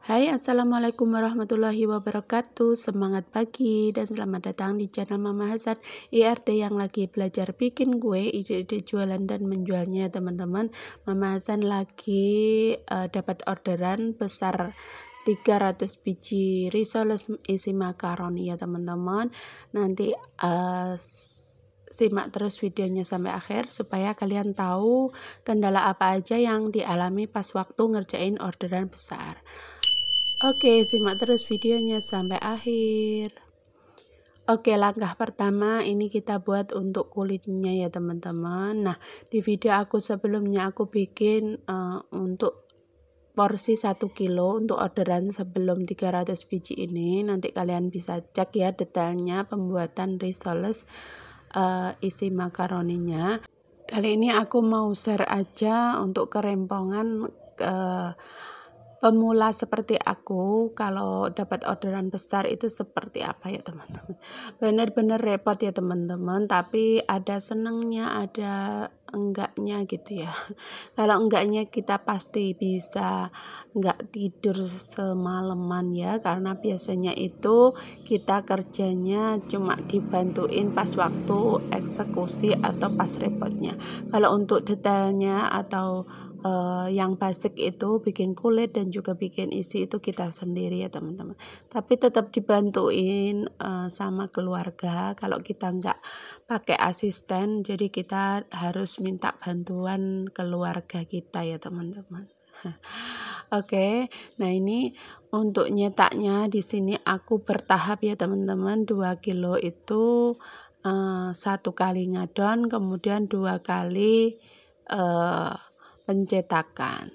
Hai, assalamualaikum warahmatullahi wabarakatuh. Semangat pagi dan selamat datang di channel Mama Hasan IRT yang lagi belajar bikin kue, ide-ide jualan dan menjualnya teman-teman. Mama Hasan lagi dapat orderan besar 300 biji risoles isi makaroni ya teman-teman. Nanti simak terus videonya sampai akhir supaya kalian tahu kendala apa aja yang dialami pas waktu ngerjain orderan besar. Oke, simak terus videonya sampai akhir. Oke, langkah pertama ini kita buat untuk kulitnya ya teman-teman. Nah, di video aku sebelumnya aku bikin untuk porsi 1 kilo untuk orderan sebelum 300 biji ini. Nanti kalian bisa cek ya detailnya pembuatan risoles isi makaroninya. Kali ini aku mau share aja untuk kerempongan pemula seperti aku kalau dapat orderan besar itu seperti apa ya teman-teman. Bener-bener repot ya teman-teman, tapi ada senangnya ada enggaknya gitu ya. Kalau enggaknya kita pasti bisa enggak tidur semalaman ya, karena biasanya itu kita kerjanya cuma dibantuin pas waktu eksekusi atau pas repotnya. Kalau untuk detailnya atau yang basic itu bikin kulit dan juga bikin isi itu kita sendiri ya teman-teman, tapi tetap dibantuin sama keluarga. Kalau kita nggak pakai asisten, jadi kita harus minta bantuan keluarga kita ya teman-teman. Oke, nah ini untuk nyetaknya di sini aku bertahap ya teman-teman. 2 kilo itu 1 kali ngadon, kemudian 2 kali pencetakan.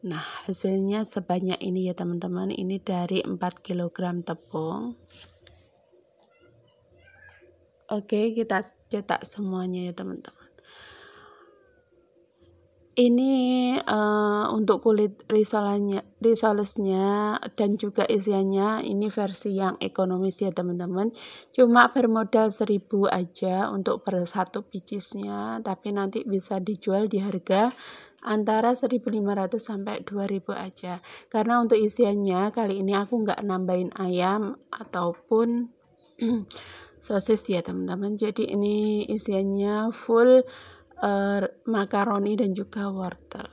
Nah, hasilnya sebanyak ini ya teman-teman. Ini dari 4 kg tepung. Oke, kita cetak semuanya ya teman-teman. Ini untuk kulit risolesnya dan juga isiannya ini versi yang ekonomis ya teman-teman. Cuma bermodal 1000 aja untuk per 1 bicisnya, tapi nanti bisa dijual di harga antara 1.500 sampai 2.000 aja. Karena untuk isiannya kali ini aku nggak nambahin ayam ataupun sosis ya teman-teman. Jadi ini isiannya full makaroni dan juga wortel.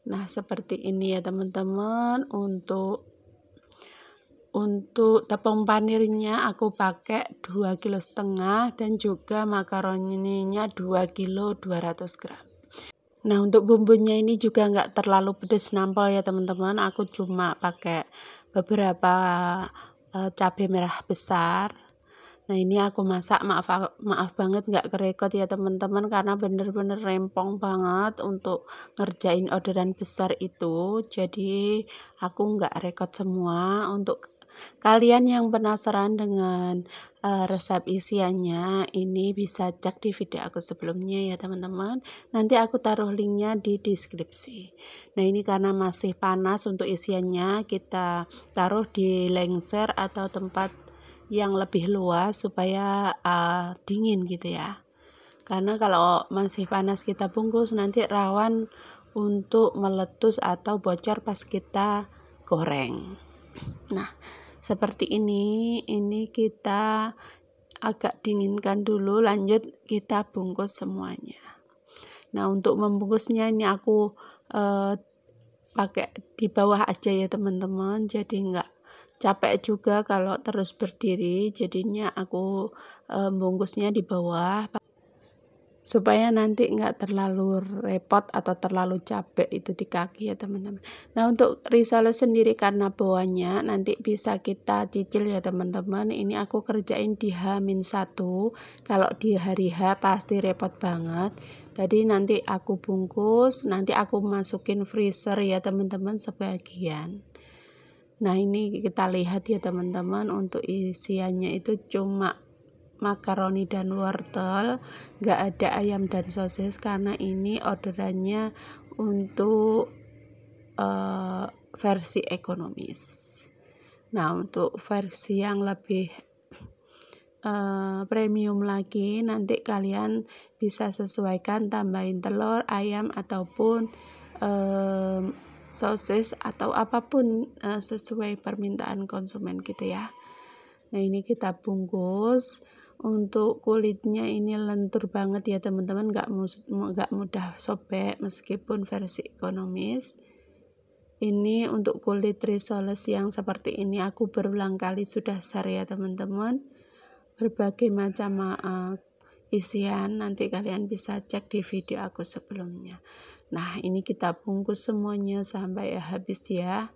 Nah, seperti ini ya teman-teman. Untuk tepung panirnya aku pakai 2,5 kg dan juga makaroninya 2 kg 200 gram. Nah, untuk bumbunya ini juga nggak terlalu pedas nampol ya teman-teman. Aku cuma pakai beberapa cabai merah besar. Nah, ini aku masak, maaf banget nggak kerekot ya teman-teman, karena bener-bener rempong banget untuk ngerjain orderan besar itu. Jadi aku nggak rekot semua. Untuk kalian yang penasaran dengan resep isiannya, ini bisa cek di video aku sebelumnya ya teman-teman. Nanti aku taruh linknya di deskripsi. Nah, ini karena masih panas, untuk isiannya kita taruh di lengser atau tempat yang lebih luas supaya dingin gitu ya. Karena kalau masih panas kita bungkus nanti rawan untuk meletus atau bocor pas kita goreng. Nah, seperti ini kita agak dinginkan dulu, lanjut kita bungkus semuanya. Nah, untuk membungkusnya ini aku pakai di bawah aja ya teman-teman, jadi enggak capek juga kalau terus berdiri. Jadinya aku bungkusnya di bawah supaya nanti enggak terlalu repot atau terlalu capek itu di kaki ya teman-teman. Nah, untuk risoles sendiri karena bawahnya nanti bisa kita cicil ya teman-teman. Ini aku kerjain di H-1. Kalau di hari H pasti repot banget. Jadi nanti aku bungkus, nanti aku masukin freezer ya teman-teman sebagian. Nah, ini kita lihat ya teman-teman, untuk isiannya itu cuma makaroni dan wortel, nggak ada ayam dan sosis karena ini orderannya untuk versi ekonomis. Nah, untuk versi yang lebih premium lagi nanti kalian bisa sesuaikan, tambahin telur, ayam ataupun sosis atau apapun sesuai permintaan konsumen gitu ya. Nah ini kita bungkus. Untuk kulitnya ini lentur banget ya teman-teman, nggak mudah sobek meskipun versi ekonomis. Ini untuk kulit risoles yang seperti ini aku berulang kali sudah share ya teman-teman, berbagai macam isian, nanti kalian bisa cek di video aku sebelumnya. Nah ini kita bungkus semuanya sampai habis ya.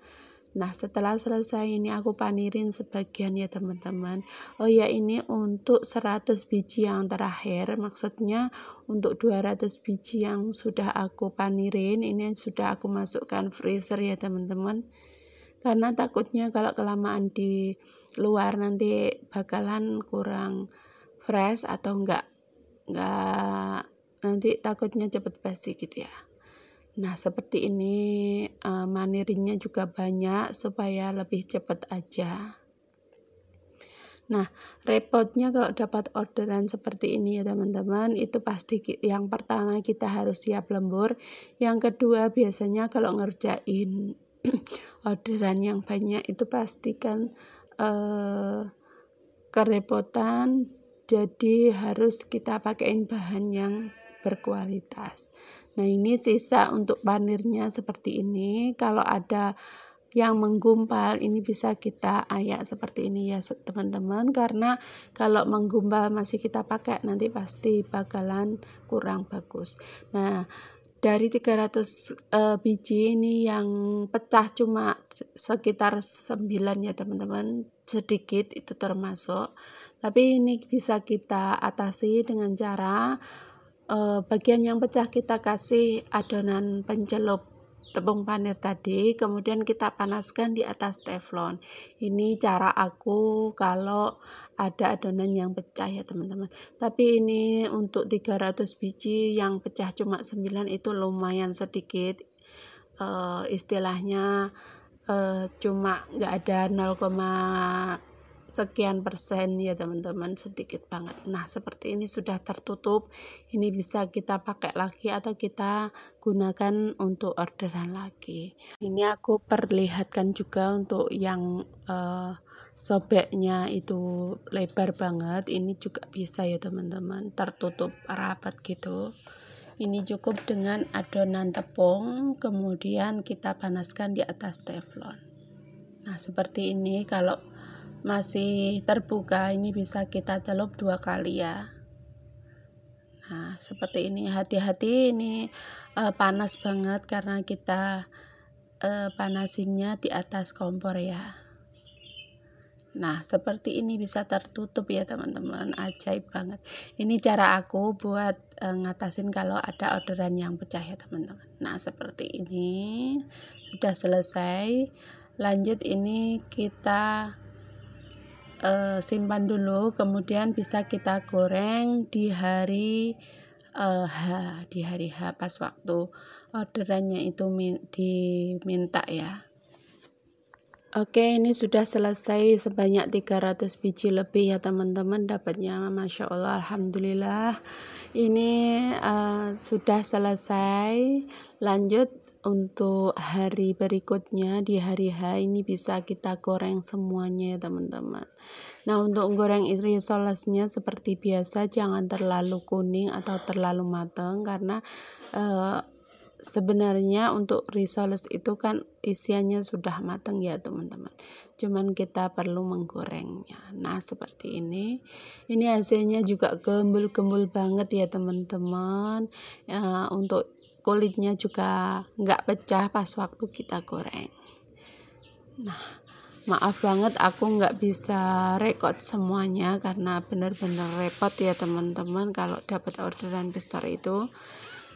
Nah setelah selesai ini aku panirin sebagian ya teman-teman. Oh ya, ini untuk 100 biji yang terakhir, maksudnya untuk 200 biji yang sudah aku panirin ini sudah aku masukkan freezer ya teman-teman, karena takutnya kalau kelamaan di luar nanti bakalan kurang fresh atau enggak nanti takutnya cepet basi gitu ya. Nah seperti ini, manirinnya juga banyak supaya lebih cepat aja. Nah repotnya kalau dapat orderan seperti ini ya teman-teman, itu pasti yang pertama kita harus siap lembur, yang kedua biasanya kalau ngerjain orderan yang banyak itu pastikan kerepotan, jadi harus kita pakaiin bahan yang berkualitas. Nah ini sisa untuk panirnya seperti ini, kalau ada yang menggumpal ini bisa kita ayak seperti ini ya teman-teman, karena kalau menggumpal masih kita pakai nanti pasti bakalan kurang bagus. Nah dari 300 biji ini yang pecah cuma sekitar 9 ya teman-teman, sedikit itu termasuk, tapi ini bisa kita atasi dengan cara bagian yang pecah kita kasih adonan pencelup tepung panir tadi, kemudian kita panaskan di atas teflon. Ini cara aku kalau ada adonan yang pecah ya teman-teman. Tapi ini untuk 300 biji yang pecah cuma 9 itu lumayan sedikit, istilahnya cuma nggak ada 0, sekian persen ya teman-teman, sedikit banget. Nah seperti ini sudah tertutup, ini bisa kita pakai lagi atau kita gunakan untuk orderan lagi. Ini aku perlihatkan juga untuk yang sobeknya itu lebar banget, ini juga bisa ya teman-teman, tertutup rapat gitu. Ini cukup dengan adonan tepung, kemudian kita panaskan di atas teflon. Nah seperti ini, kalau masih terbuka ini bisa kita celup 2 kali ya. Nah seperti ini, hati-hati ini panas banget karena kita panasinnya di atas kompor ya. Nah seperti ini bisa tertutup ya teman-teman, ajaib banget. Ini cara aku buat ngatasin kalau ada orderan yang pecah ya teman-teman. Nah seperti ini sudah selesai. Lanjut ini kita simpan dulu, kemudian bisa kita goreng di hari H pas waktu orderannya itu diminta ya. Oke, ini sudah selesai sebanyak 300 biji lebih ya teman-teman, dapatnya Masya Allah, Alhamdulillah. Ini sudah selesai. Lanjut untuk hari berikutnya, di hari H ini bisa kita goreng semuanya ya teman-teman. Nah untuk goreng risolesnya seperti biasa, jangan terlalu kuning atau terlalu matang, karena sebenarnya untuk risoles itu kan isiannya sudah matang ya teman-teman, cuman kita perlu menggorengnya. Nah seperti ini hasilnya juga gembul-gembul banget ya teman-teman. Untuk kulitnya juga nggak pecah pas waktu kita goreng. Nah maaf banget aku nggak bisa rekod semuanya karena benar-benar repot ya teman-teman kalau dapat orderan besar itu.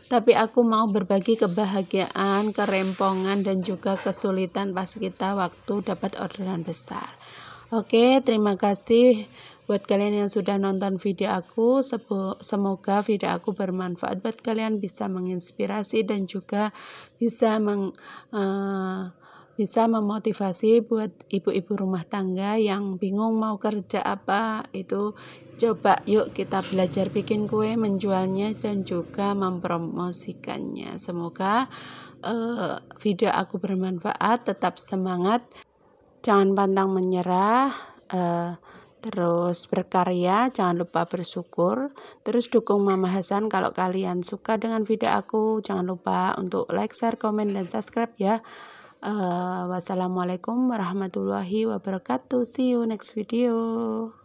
Tapi aku mau berbagi kebahagiaan, kerempongan, dan juga kesulitan pas kita waktu dapat orderan besar. Oke, terima kasih buat kalian yang sudah nonton video aku. Semoga video aku bermanfaat buat kalian, bisa menginspirasi dan juga bisa memotivasi buat ibu-ibu rumah tangga yang bingung mau kerja apa. Itu coba yuk kita belajar bikin kue, menjualnya dan juga mempromosikannya. Semoga video aku bermanfaat, tetap semangat, jangan pantang menyerah, terus berkarya, jangan lupa bersyukur, terus dukung Mama Hasan. Kalau kalian suka dengan video aku, jangan lupa untuk like, share, komen, dan subscribe ya. Wassalamualaikum warahmatullahi wabarakatuh. See you next video.